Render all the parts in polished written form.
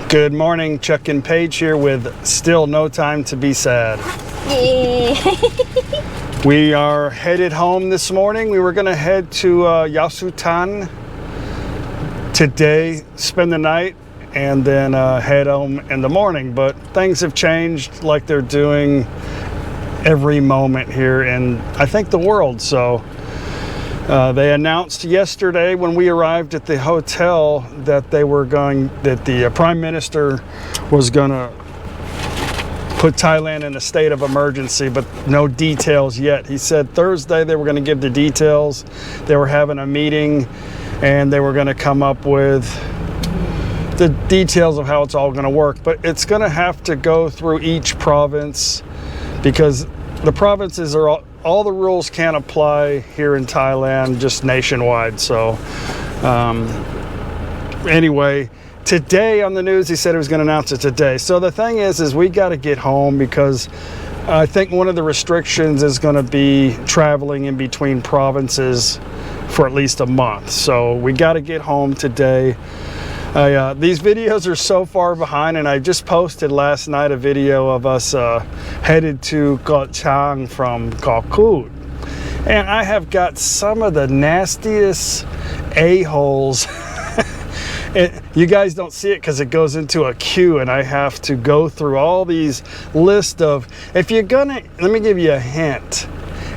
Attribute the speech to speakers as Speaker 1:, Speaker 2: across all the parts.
Speaker 1: Good morning, Chuck and Paige here with Still No Time to Be Sad.
Speaker 2: Yay.
Speaker 1: We are headed home this morning. We were going to head to Yasutan today, spend the night, and then head home in the morning. But things have changed like they're doing every moment here in, I think, the world. So they announced yesterday when we arrived at the hotel that the Prime Minister was going to put Thailand in a state of emergency, but no details yet. He said Thursday they were going to give the details. They were having a meeting and they were going to come up with the details of how it's all going to work. But it's going to have to go through each province because the provinces are all the rules can't apply here in Thailand, just nationwide. So anyway, today on the news, he said he was going to announce it today. So the thing is we got to get home because I think one of the restrictions is going to be traveling in between provinces for at least a month. So we got to get home today. These videos are so far behind, and I just posted last night a video of us headed to Koh Chang from Kokut. And I have got some of the nastiest a-holes. You guys don't see it because it goes into a queue, and I have to go through all these list of, if you're gonna, let me give you a hint.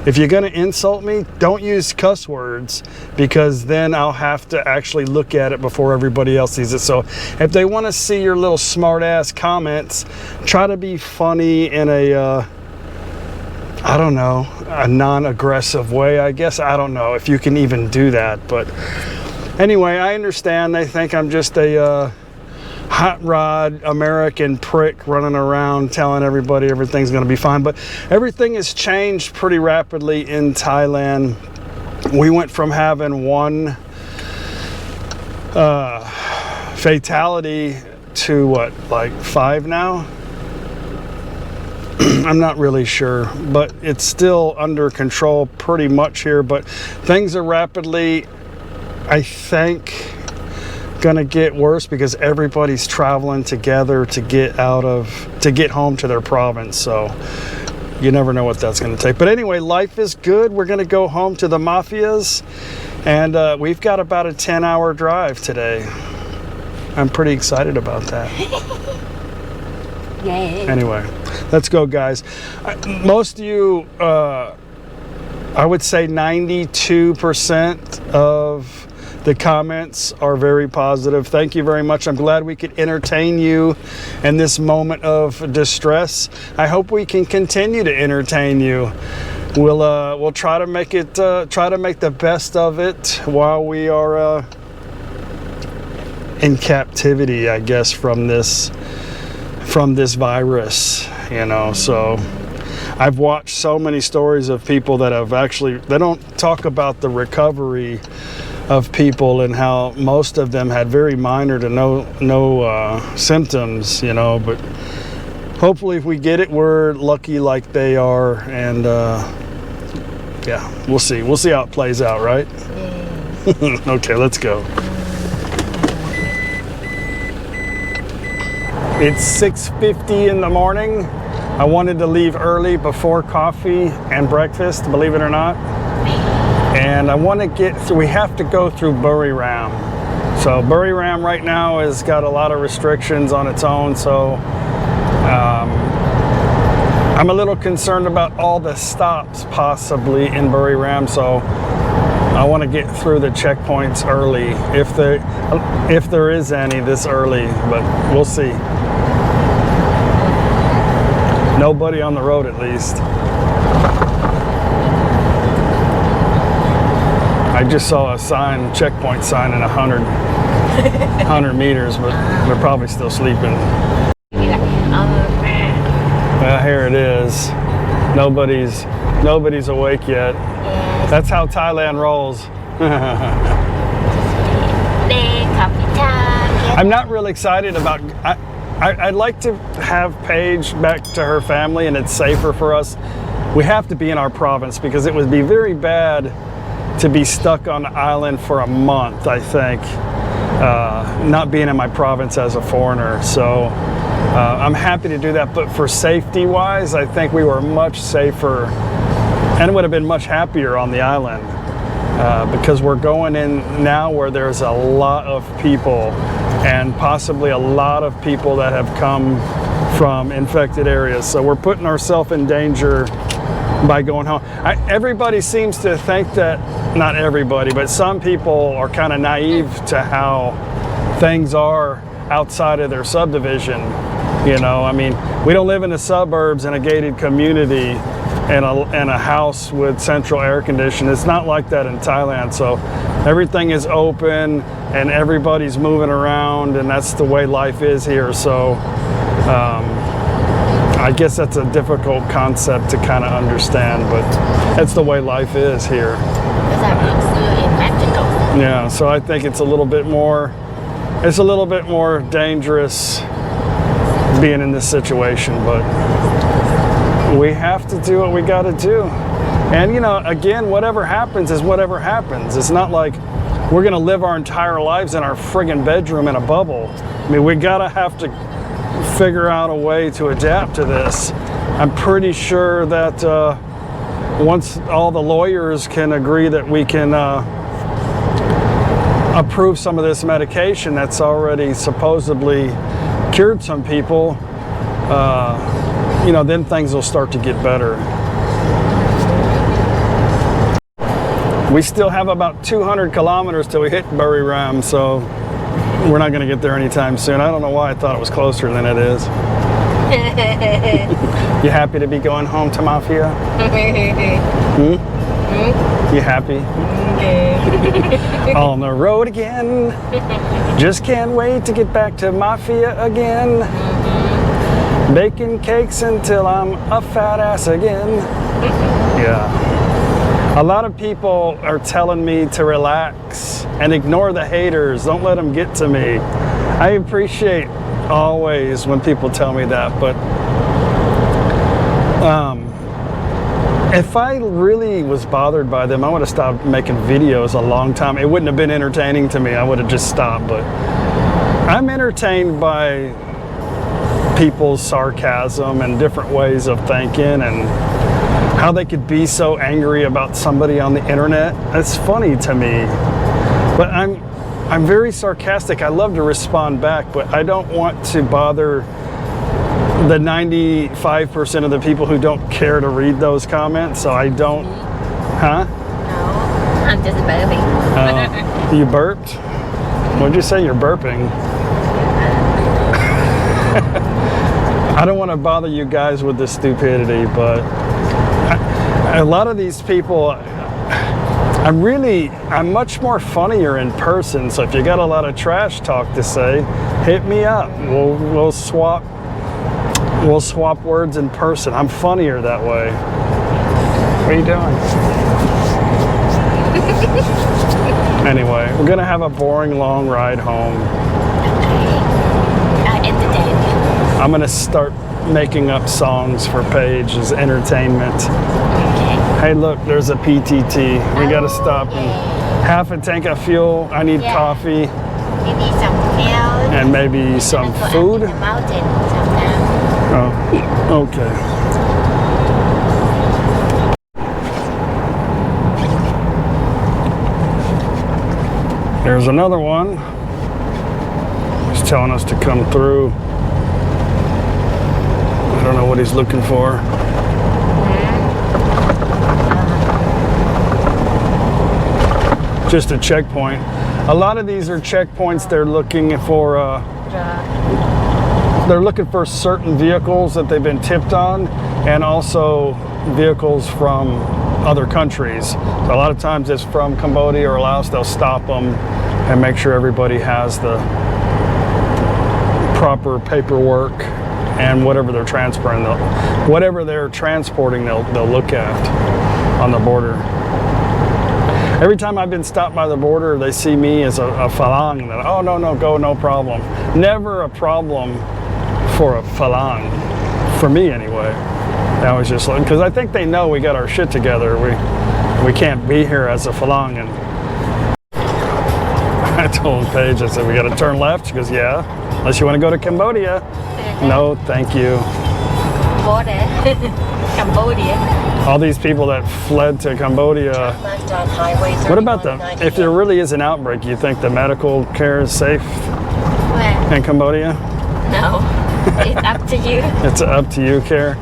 Speaker 1: If you're gonna insult me, don't use cuss words, because then I'll have to actually look at it before everybody else sees it. So if they want to see your little smart ass comments, try to be funny in a I don't know, a non-aggressive way, I guess. I don't know if you can even do that, but anyway, I understand they think I'm just a hot rod American prick running around telling everybody everything's going to be fine. But everything has changed pretty rapidly in Thailand. We went from having one fatality to what, like 5 now? I'm not really sure, but it's still under control pretty much here. But things are rapidly, I think, gonna get worse because everybody's traveling together to get home to their province. So you never know what that's gonna take. But anyway, life is good. We're gonna go home to the mafias, and we've got about a 10-hour drive today. I'm pretty excited about that.
Speaker 2: Yay.
Speaker 1: Anyway, let's go, guys. Most of you, I would say 92% of the comments are very positive. Thank you very much. I'm glad we could entertain you in this moment of distress. I hope we can continue to entertain you. We'll try to make it, try to make the best of it while we are in captivity, I guess, from this virus, you know. So I've watched so many stories of people that have actually, they don't talk about the recovery of people and how most of them had very minor to no symptoms, you know. But hopefully if we get it, we're lucky like they are, and yeah, we'll see how it plays out, right? Okay, let's go. It's 6:50 in the morning. I wanted to leave early before coffee and breakfast, believe it or not. And I want to get through, we have to go through Buriram. So Buriram right now has got a lot of restrictions on its own. So I'm a little concerned about all the stops possibly in Buriram. So I want to get through the checkpoints early, if there is any this early, but we'll see. Nobody on the road, at least. I just saw a sign, checkpoint sign, in 100 meters, but they're probably still sleeping. Well, here it is. Nobody's awake yet. That's how Thailand rolls. I'm not really excited about. I'd like to have Paige back to her family, and it's safer for us. We have to be in our province because it would be very bad to be stuck on the island for a month, I think. not being in my province as a foreigner. So I'm happy to do that, but for safety wise, I think we were much safer and would have been much happier on the island, because we're going in now where there's a lot of people, and possibly a lot of people that have come from infected areas. So we're putting ourselves in danger by going home. Everybody seems to think that, not everybody, but some people are kind of naive to how things are outside of their subdivision. You know, I mean, we don't live in the suburbs in a gated community and a house with central air conditioning. It's not like that in Thailand. So everything is open and everybody's moving around, and that's the way life is here. So I guess that's a difficult concept to kind of understand, but that's the way life is here. Yeah, so I think it's a little bit more dangerous being in this situation, but we have to do what we got to do. And you know, again, whatever happens is whatever happens. It's not like we're gonna live our entire lives in our friggin' bedroom in a bubble. I mean, we gotta have to figure out a way to adapt to this. I'm pretty sure that once all the lawyers can agree that we can approve some of this medication that's already supposedly cured some people, you know, then things will start to get better. We still have about 200 kilometers till we hit Buriram, so we're not going to get there anytime soon. I don't know why I thought it was closer than it is. You happy to be going home to Mafia? You happy? On the road again. Just can't wait to get back to Mafia again. Baking cakes until I'm a fat ass again. Yeah. A lot of people are telling me to relax and ignore the haters. Don't let them get to me. I appreciate always when people tell me that, but if I really was bothered by them, I would have stopped making videos a long time. It wouldn't have been entertaining to me. I would have just stopped, but I'm entertained by people's sarcasm and different ways of thinking and how they could be so angry about somebody on the internet. It's funny to me, but I'm very sarcastic. I love to respond back, but I don't want to bother the 95% of the people who don't care to read those comments, so I don't. Huh?
Speaker 2: No, I'm just burping.
Speaker 1: You burped? What'd you say? You're burping. I don't want to bother you guys with this stupidity, but a lot of these people, I'm much more funnier in person. So if you got a lot of trash talk to say, hit me up. We'll swap words in person. I'm funnier that way. What are you doing? Anyway, we're gonna have a boring long ride home. I'm gonna start making up songs for Paige as entertainment.
Speaker 2: Okay.
Speaker 1: Hey, look, there's a PTT. We gotta stop and half a tank of fuel. I need coffee.
Speaker 2: You need some milk.
Speaker 1: And maybe some food.
Speaker 2: The mountain sometime.
Speaker 1: Oh, okay. There's another one. He's telling us to come through. I don't know what he's looking for. Just a checkpoint. A lot of these are checkpoints. They're looking for certain vehicles that they've been tipped on, and also vehicles from other countries. So a lot of times it's from Cambodia or Laos. They'll stop them and make sure everybody has the proper paperwork and whatever they're transporting. They'll look at on the border. Every time I've been stopped by the border, they see me as a falang. They're like, oh, no, go, no problem. Never a problem for a falang, for me anyway. I was just like, because I think they know we got our shit together. We can't be here as a falang. And told Paige, I said, we got to turn left. She goes, yeah, unless you want to go to Cambodia. No, thank you.
Speaker 2: Cambodia.
Speaker 1: All these people that fled to Cambodia.
Speaker 3: Left on Highway
Speaker 1: What about the,
Speaker 3: 3198.
Speaker 1: if there really is an outbreak, you think the medical care is safe
Speaker 2: Where?
Speaker 1: in Cambodia?
Speaker 2: No. It's up to you.
Speaker 1: It's up to you care.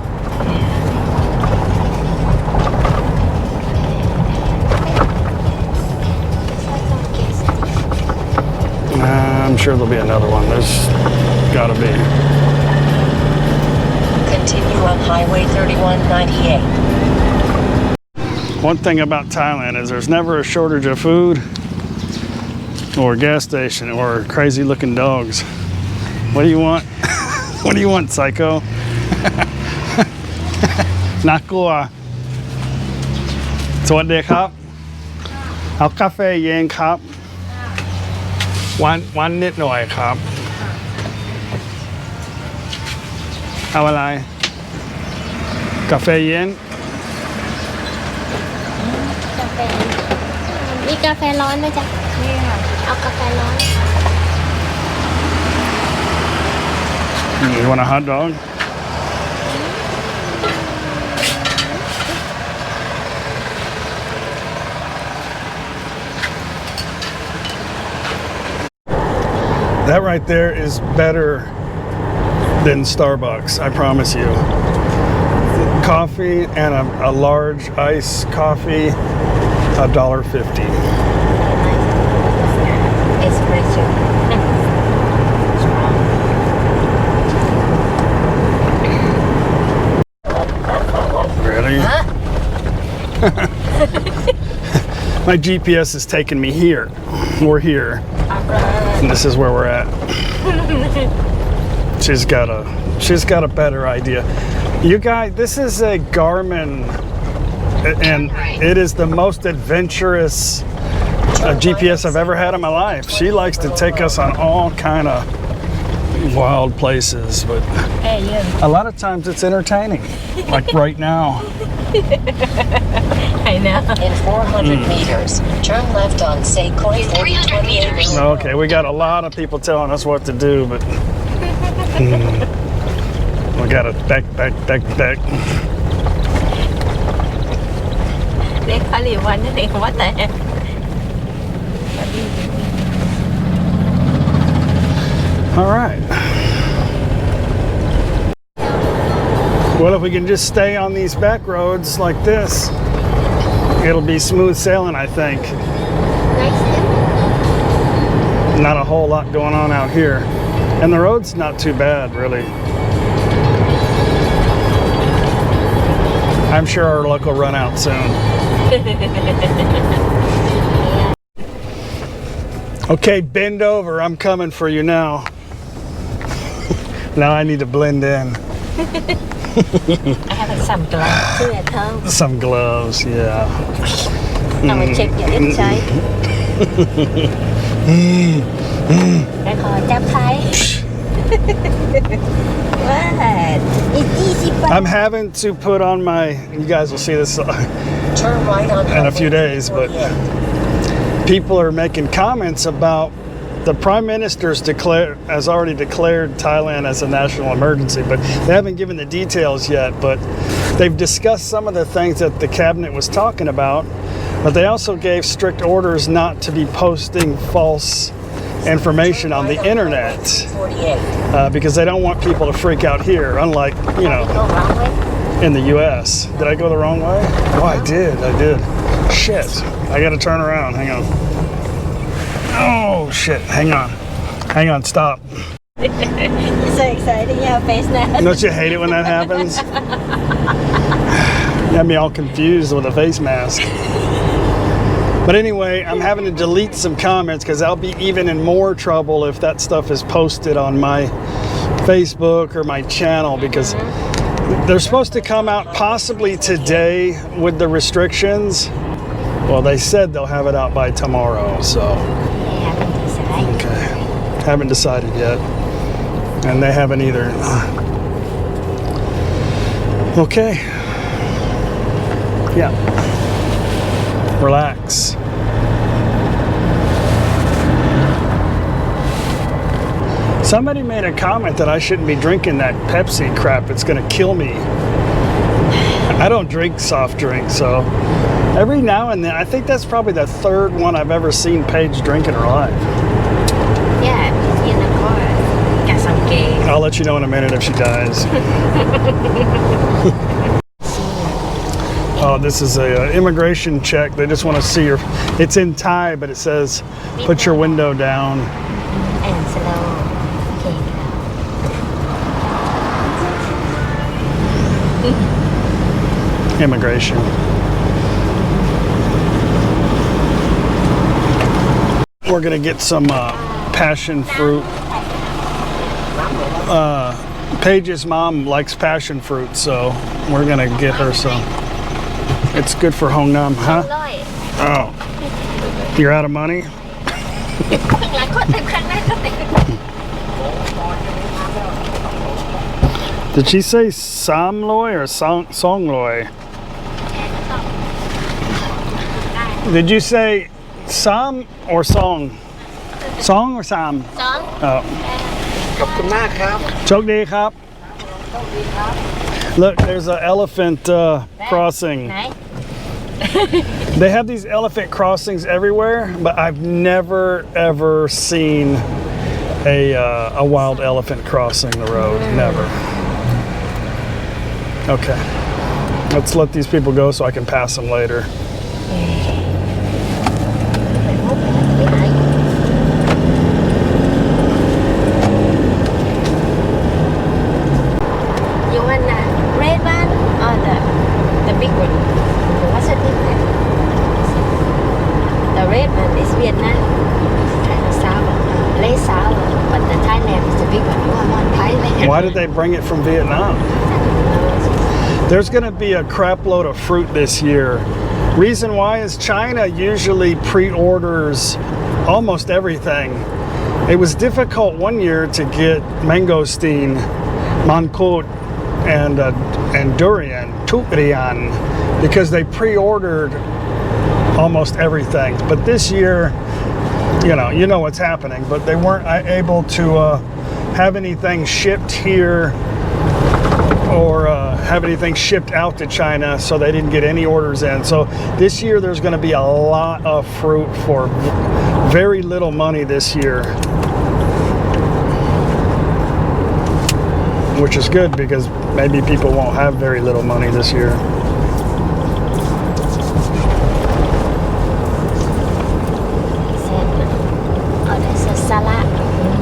Speaker 1: I'm sure there'll be another one. There's gotta be.
Speaker 3: Continue on Highway 3198.
Speaker 1: One thing about Thailand is there's never a shortage of food or gas station or crazy looking dogs. What do you want? What do you want, psycho? Nakua. สวัสดีครับ เอากาแฟเย็นครับ วันนิดหน่อยครับ เอาอะไร กาแฟเย็น
Speaker 2: กาแฟมีกาแฟร้อนไหมจ๊ะนี่ค่ะเอากาแฟร้อน
Speaker 1: You want a hot dog? That right there is better than Starbucks, I promise you. Coffee and a large iced coffee, $1.50.
Speaker 2: Espresso.
Speaker 1: Really? My GPS is taking me here. We're here. And this is where we're at. She's got a better idea. You guys, this is a Garmin, and it is the most adventurous GPS I've ever had in my life. She likes to take us on all kind of wild places, but
Speaker 2: Hey, you.
Speaker 1: a lot of times it's entertaining, like right now.
Speaker 2: I know.
Speaker 3: In 400 meters, turn left on Sequoia 4028.
Speaker 1: Okay, we got a lot of people telling us what to do, but we got to back.
Speaker 2: เรียกผลิตวันนั่นเองว่าแต่
Speaker 1: All right. Well, if we can just stay on these back roads like this, it'll be smooth sailing, I think. Not a whole lot going on out here. And the road's not too bad, really. I'm sure our luck will run out soon. Okay, bend over. I'm coming for you now. Now I need to blend in.
Speaker 2: I have some gloves too at home.
Speaker 1: Some gloves, yeah.
Speaker 2: Now we check your inside. ไปขอจับใคร What? It's easy, but
Speaker 1: I'm having to put on my, you guys will see this
Speaker 3: Turn right on
Speaker 1: in a few
Speaker 3: Highway
Speaker 1: days, but
Speaker 3: 348.
Speaker 1: people are making comments about the Prime Minister's has already declared Thailand as a national emergency, but they haven't given the details yet. But they've discussed some of the things that the cabinet was talking about, but they also gave strict orders not to be posting false information on the internet
Speaker 3: 48.
Speaker 1: because they don't want people to freak out here, unlike, you know,
Speaker 2: go wrong way.
Speaker 1: in the U.S. Did I go the wrong way? Oh, I did. Shit. I got to turn around. Hang on. Oh, shit. Hang on. Stop.
Speaker 2: You're so excited. You have face now.
Speaker 1: Don't you hate it when that happens? You have me all confused with a face mask. But anyway, I'm having to delete some comments because I'll be even in more trouble if that stuff is posted on my Facebook or my channel, because they're supposed to come out possibly today with the restrictions. Well, they said they'll have it out by tomorrow, so.
Speaker 2: They haven't decided.
Speaker 1: Okay. Haven't decided yet. And they haven't either. Okay. Yeah. Relax. Somebody made a comment that I shouldn't be drinking that Pepsi crap. It's going to kill me. I don't drink soft drinks, so every now and then, I think that's probably the third one I've ever seen Paige drink in her life.
Speaker 2: Yeah, in the car. Got some gay.
Speaker 1: I'll let you know in a minute if she dies. Oh, this is a immigration check. They just want to see your. It's in Thai, but it says, "Put your window down."
Speaker 2: And slow. Okay.
Speaker 1: Immigration. We're gonna get some passion fruit. Paige's mom likes passion fruit, so we're gonna get her some. It's good for Hong Nam, huh? Oh, you're out of money? Did she say Sam Loy or Song Loy? Did you say Sam or Song? Song or Sam?
Speaker 2: Song.
Speaker 1: Oh. Chok di khap. Look, there's an elephant crossing. They have these elephant crossings everywhere, but I've never ever seen a wild elephant crossing the road. Never. Okay, let's let these people go so I can pass them later.
Speaker 2: You want the red one or the big one? What's the difference? The red one is Vietnam. It's kind of sour, less sour, but the Thailand is the big one. You want Thailand?
Speaker 1: Why did they bring it from Vietnam? There's going to be a crap load of fruit this year. Reason why is China usually pre-orders almost everything. It was difficult one year to get mangosteen, mangkut, and durian, tukrian, because they pre-ordered almost everything. But this year, you know what's happening. But they weren't able to have anything shipped here or have anything shipped out to China, so they didn't get any orders in. So this year there's going to be a lot of fruit for very little money this year, which is good because maybe people won't have very little money this year.
Speaker 2: Oh, there's a salad.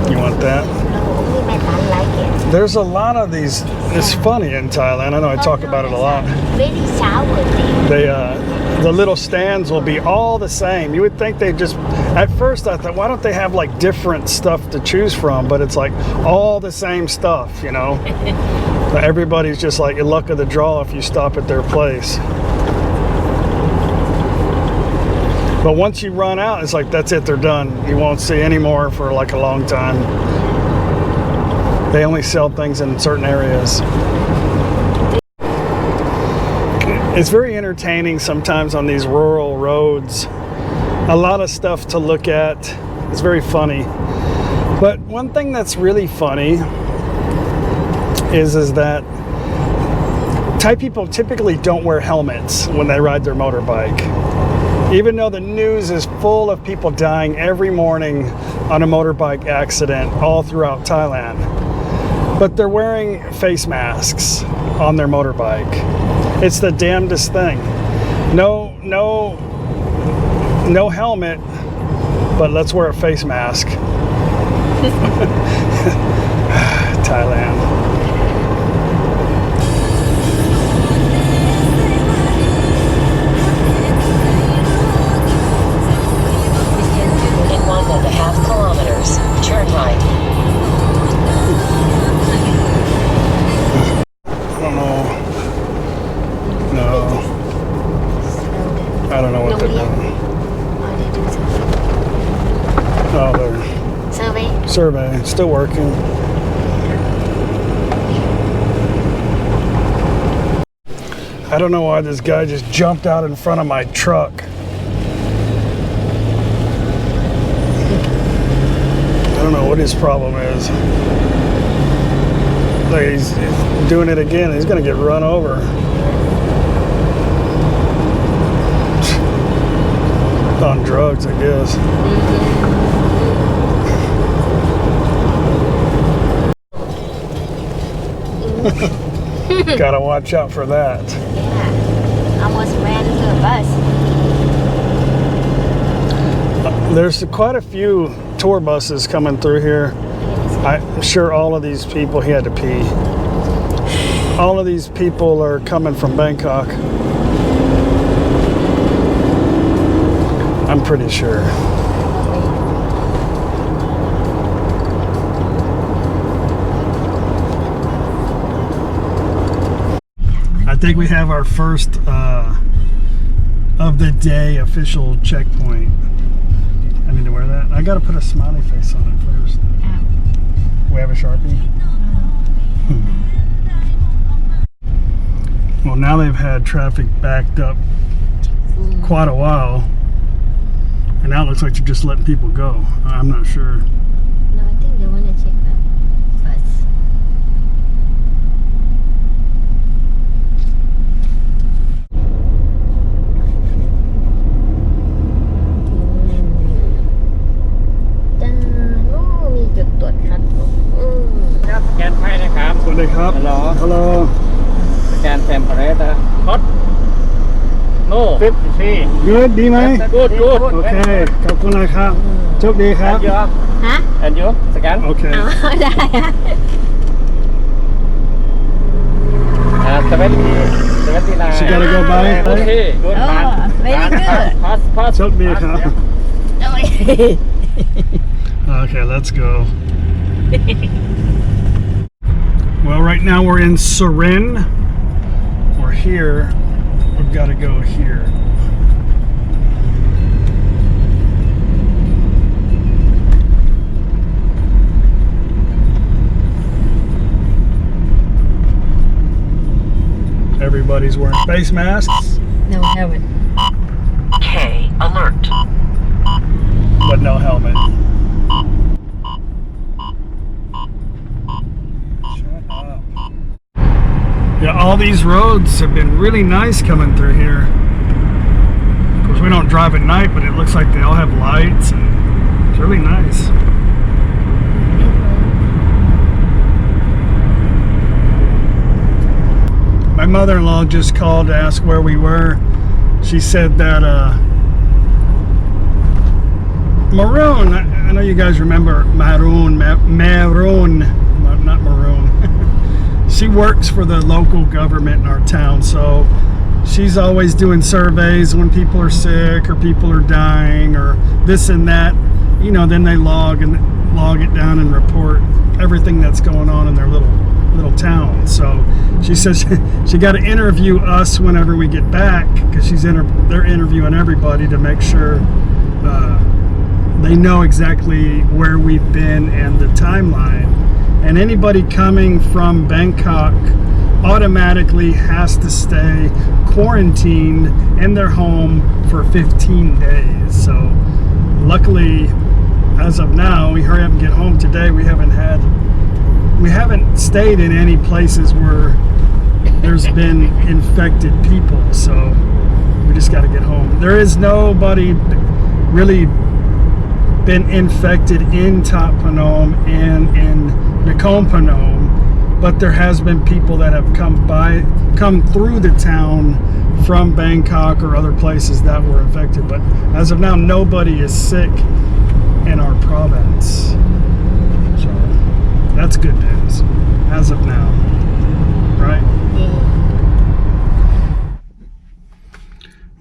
Speaker 1: You want that?
Speaker 2: No, we might not like it.
Speaker 1: There's a lot of these. It's funny in Thailand. I know I talk about it a lot.
Speaker 2: Very sour thing.
Speaker 1: The little stands will be all the same. You would think they just, at first I thought, why don't they have like different stuff to choose from? But it's like all the same stuff, you know. So everybody's just like luck of the draw if you stop at their place. But once you run out, it's like that's it, they're done. You won't see any more for like a long time. They only sell things in certain areas. It's very entertaining sometimes on these rural roads. A lot of stuff to look at. It's very funny. But one thing that's really funny is that Thai people typically don't wear helmets when they ride their motorbike. Even though the news is full of people dying every morning on a motorbike accident all throughout Thailand. But they're wearing face masks on their motorbike. It's the damnedest thing. No helmet, but let's wear a face mask. Thailand.
Speaker 3: In 1.5 kilometers, turn right.
Speaker 1: I don't know what they're doing. Oh, they're survey, still working. I don't know why this guy just jumped out in front of my truck. I don't know what what his problem is. Look, he's doing it again. He's going to get run over. On drugs, I guess. Gotta watch out for that.
Speaker 2: Yeah, almost ran into a bus.
Speaker 1: There's quite a few tour buses coming through here. I'm sure all of these people, he had to pee. All of these people are coming from Bangkok. I'm pretty sure. I think we have our first of the day official checkpoint. I need to wear that. I gotta put a smiley face on it first. We have a Sharpie? Well, now they've had traffic backed up quite a while. And now it looks like you're just letting people go. I'm not sure.
Speaker 2: No, I think they want to check the bus.มีจุดตรวจคัดลง
Speaker 4: ครับสแกนไพ่นะครับ
Speaker 1: สวัสดีครับ
Speaker 4: Hello สแกนเทมเพลเตอร์ฮอตโน่50
Speaker 1: Good ดีไหม
Speaker 4: good
Speaker 1: โอเค ขอบคุณนะครับ โชคดีครับ
Speaker 2: ฮะ
Speaker 4: and you สแกน
Speaker 1: โอเค
Speaker 2: อ๋อได้ฮะ
Speaker 4: 79
Speaker 1: She gotta go by
Speaker 4: โอเค good
Speaker 2: โอ้ very good
Speaker 4: pass
Speaker 1: โชคดีครับ
Speaker 2: โอ้ย
Speaker 1: Okay, let's go. Well, right now we're in Surin. We're here. We've got to go here. Everybody's wearing face masks,
Speaker 2: no haven't
Speaker 3: K alert.
Speaker 1: but no helmet. Shut up. Yeah, all these roads have been really nice coming through here. Of course, we don't drive at night, but it looks like they all have lights, and it's really nice. My mother-in-law just called to ask where we were. She said that Maroon, I know you guys remember Maroon, not Maroon. She works for the local government in our town, so she's always doing surveys when people are sick or people are dying or this and that. You know, then they log it down and report everything that's going on in their little town. So she says she got to interview us whenever we get back, because they're interviewing everybody to make sure they know exactly where we've been and the timeline. And anybody coming from Bangkok automatically has to stay quarantined in their home for 15 days. So luckily, as of now, we hurry up and get home today. We haven't stayed in any places where there's been infected people, so we just got to get home. There is nobody really been infected in Thot Phnom and in Nakhon Phanom, but there has been people that have come through the town from Bangkok or other places that were infected. But as of now, nobody is sick in our province. So that's good news as of now, right?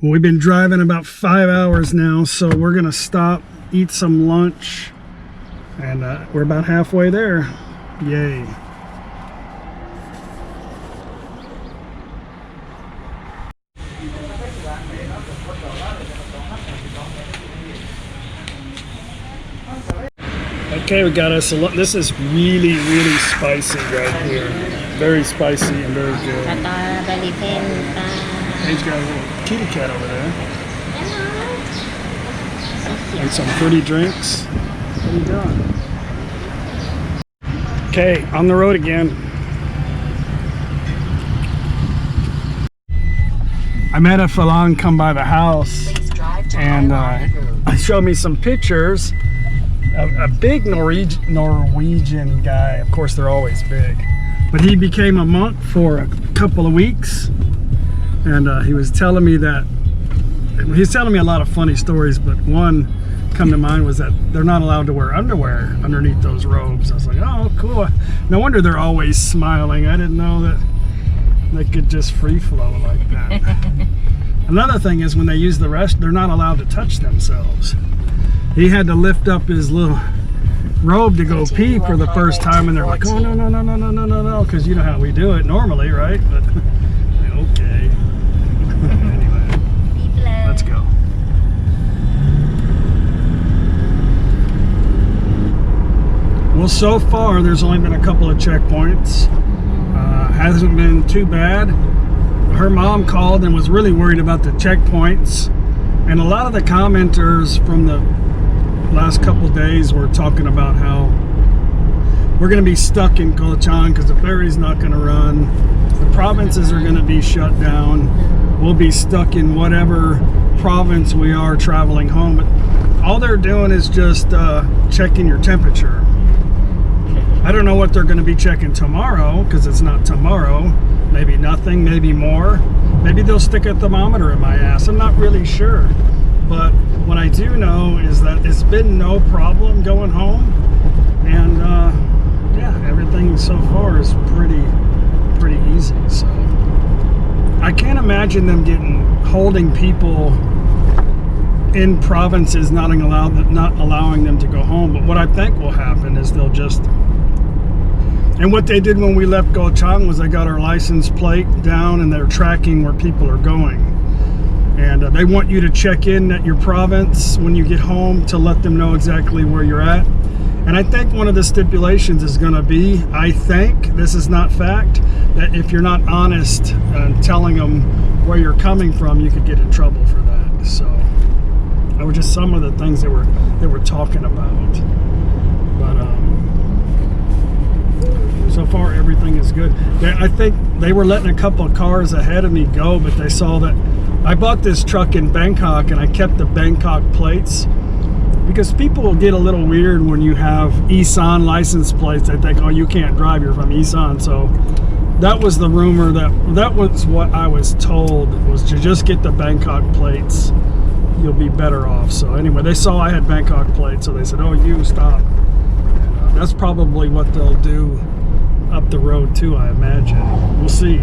Speaker 1: Well, we've been driving about 5 hours now, so we're gonna stop, eat some lunch, and we're about halfway there. Yay. Okay, we got us a lot. This is really, really spicy right here. Very spicy and very
Speaker 2: ตา
Speaker 1: good.
Speaker 2: ตาบริเพนตา
Speaker 1: He's got a little kitty cat over there.
Speaker 2: Hello.
Speaker 1: And some fruity drinks. What are you doing? Okay, on the road again. I met a Falang come by the house, and showed me some pictures of a big Norwegian guy. Of course, they're always big. But he became a monk for a couple of weeks, and he was telling me that, he's telling me a lot of funny stories, but one come to mind was that they're not allowed to wear underwear underneath those robes. I was like, oh, cool. No wonder they're always smiling. I didn't know that they could just free flow like that. Another thing is when they use the rest, they're not allowed to touch themselves. He had to lift up his little robe to go pee for the first time, and they're like, oh, no, because you know how we do it normally, right? But okay. Anyway, let's go. Well, so far there's only been a couple of checkpoints. Hasn't been too bad. Her mom called and was really worried about the checkpoints, and a lot of the commenters from the last couple days were talking about how we're going to be stuck in Koh Chang because the ferry's not going to run, the provinces are going to be shut down, we'll be stuck in whatever province we are traveling home. But all they're doing is just checking your temperature. I don't know what they're going to be checking tomorrow, because it's not tomorrow. Maybe nothing, maybe more. Maybe they'll stick a thermometer in my ass. I'm not really sure. But what I do know is that it's been no problem going home. And yeah, everything so far is pretty easy. So I can't imagine them holding people in provinces, not allowing them to go home. But what I think will happen is they'll just, and what they did when we left Koh Chang was they got our license plate down and they're tracking where people are going. And they want you to check in at your province when you get home to let them know exactly where you're at. And I think one of the stipulations is going to be, I think, this is not fact, that if you're not honest and telling them where you're coming from, you could get in trouble for that. So that were just some of the things they were talking about. But so far everything is good. I think they were letting a couple of cars ahead of me go, but they saw that I bought this truck in Bangkok and I kept the Bangkok plates, because people will get a little weird when you have Isan license plates. They think, oh, you can't drive, you're from Isan. So that was the rumor, that was what I was told, was to just get the Bangkok plates, you'll be better off. So anyway, they saw I had Bangkok plates, so they said, oh, you stop. And, that's probably what they'll do up the road too, I imagine. We'll see.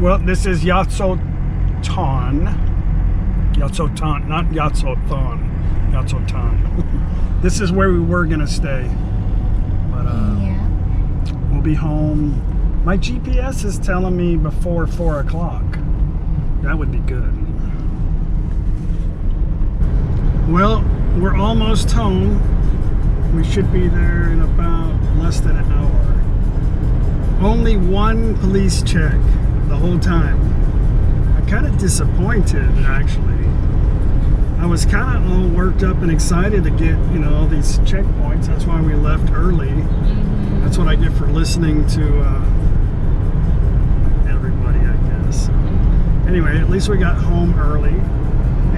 Speaker 1: Well, this is Yatsotan, not Yatsothon, Yatsotan. This is where we were gonna stay, but yeah, we'll be home. My GPS is telling me before 4 o'clock. That would be good. Well, we're almost home. We should be there in about less than an hour. Only one police check the whole time. I'm kind of disappointed, actually. I was kind of all worked up and excited to get, all these checkpoints. That's why we left early. That's what I get for listening to everybody, I guess. Anyway, at least we got home early.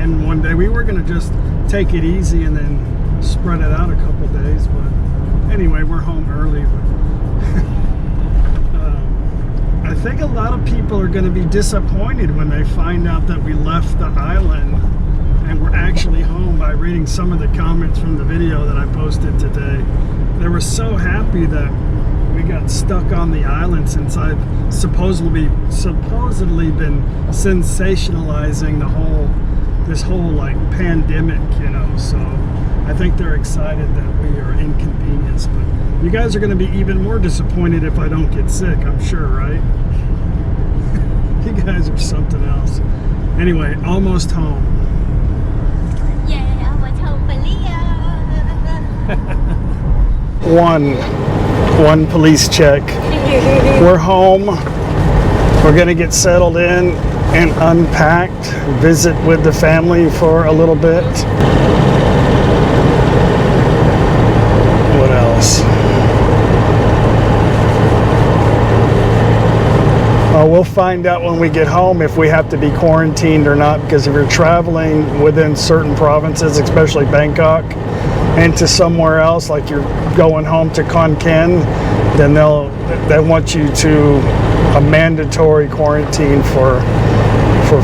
Speaker 1: And one day we were going to just take it easy and then spread it out a couple days, but anyway, we're home early. I think a lot of people are going to be disappointed when they find out that we left the island and we're actually home, by reading some of the comments from the video that I posted today. They were so happy that we got stuck on the island, since I've supposedly been sensationalizing this whole like pandemic, so I think they're excited that we are inconvenienced. But you guys are going to be even more disappointed if I don't get sick, I'm sure, right? You guys are something else. Anyway, almost home.
Speaker 2: Yeah, almost home,
Speaker 1: One police check. We're home. We're going to get settled in and unpacked, visit with the family for a little bit. We'll find out when we get home if we have to be quarantined or not, because if you're traveling within certain provinces, especially Bangkok, and to somewhere else, like you're going home to Khon Kaen, then they want you to a mandatory quarantine for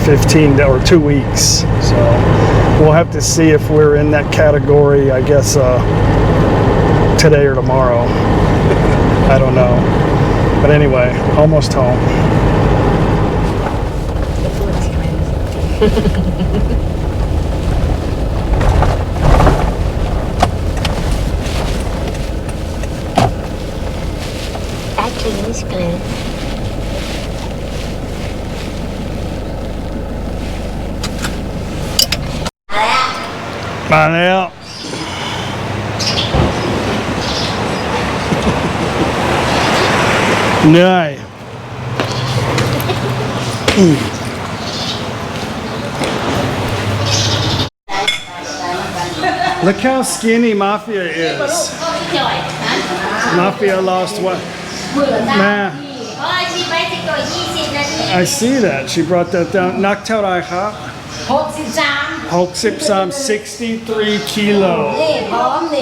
Speaker 1: 15 or 2 weeks. So we'll have to see if we're in that category, I guess, today or tomorrow. I don't know. But anyway, almost home.
Speaker 2: Actually, it's clear.
Speaker 1: Bye now. Nay. Look how skinny Mafia is. Mafia lost what? Nah. I see that. She brought that down. Knocked out I ha. 63 63 kilo. Palm D.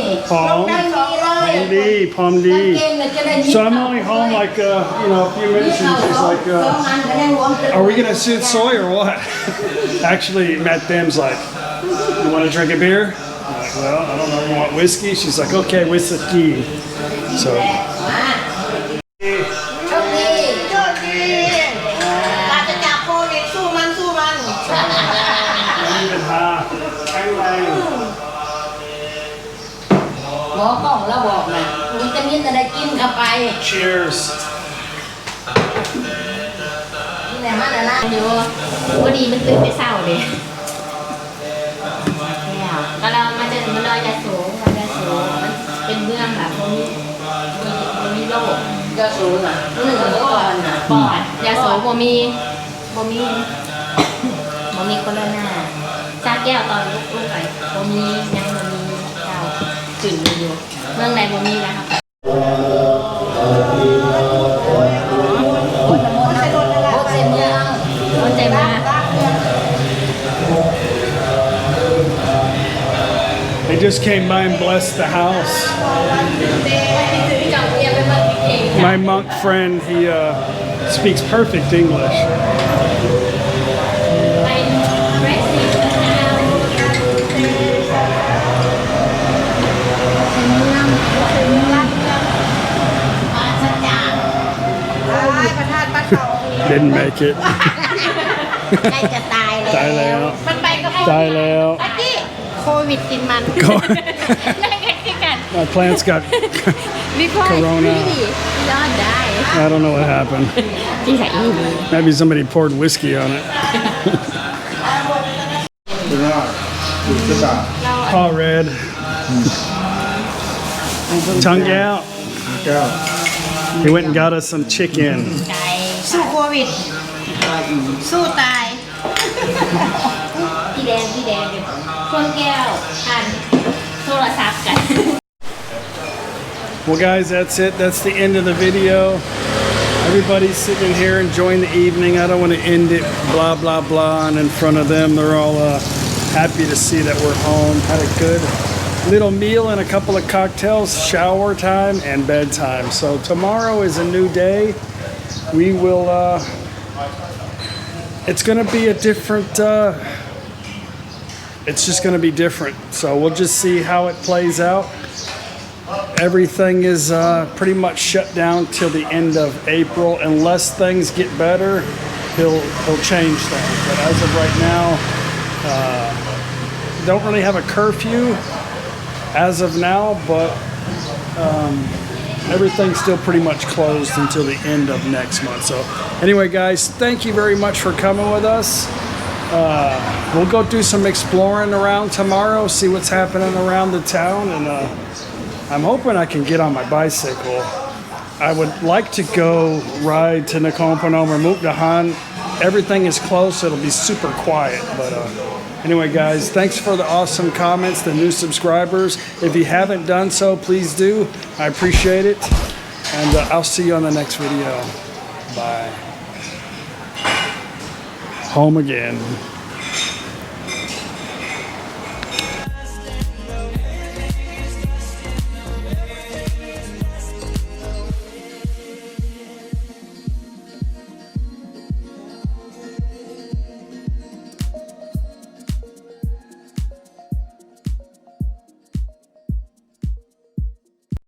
Speaker 1: So I'm only home like a few minutes, and she's like, are we gonna shoot soy or what? Actually, Matt Dam's like, you want to drink a beer? I'm like, well, I don't know. You want whiskey? She's like, okay, whiskey. So. Cheers.
Speaker 2: วันนี้มันตื่นไปเศร้าเลยก็เรามาจะมันลอยยาสูงมันเป็นเมืองแบบมันมีโรคยาสูงอ่ะปอดยาสูงบ่มีโคโรนาซาแก้วตอนลุกไปบ่มียังบ่มีเจ้าตื่นอยู่เมืองไหนบ่มีนะครับ
Speaker 1: They just came by and blessed the house. My monk friend, he speaks perfect English. Didn't make it.
Speaker 2: ใกล้จะตายแล้ว มันไปก็
Speaker 1: ตายแล้ว
Speaker 2: โควิดกินมันนั่งกันคือกัน
Speaker 1: My plants got corona. I don't know what happened. Maybe somebody poured whiskey on it. Paw red. Tongue out. He went and got us some chicken.
Speaker 2: สู้โควิดสู้ตายพี่แดงชนแก้วอ่านโทรศัพท์กัน
Speaker 1: Well guys, that's it. That's the end of the video. Everybody's sitting here enjoying the evening. I don't want to end it blah blah blah and in front of them. They're all happy to see that we're home. Had a good little meal and a couple of cocktails, shower time and bedtime. So tomorrow is a new day. We will it's going to be a different it's just going to be different. So we'll just see how it plays out. Everything is pretty much shut down till the end of April. Unless things get better, he'll change things. But as of right now, don't really have a curfew as of now, but everything's still pretty much closed until the end of next month. So anyway, guys, thank you very much for coming with us. We'll go do some exploring around tomorrow, see what's happening around the town, and I'm hoping I can get on my bicycle. I would like to go ride to Nakhon Phanom or Mukdahan. Everything is closed, so it'll be super quiet. But anyway, guys, thanks for the awesome comments, the new subscribers. If you haven't done so, please do. I appreciate it. And I'll see you on the next video. Bye. home again.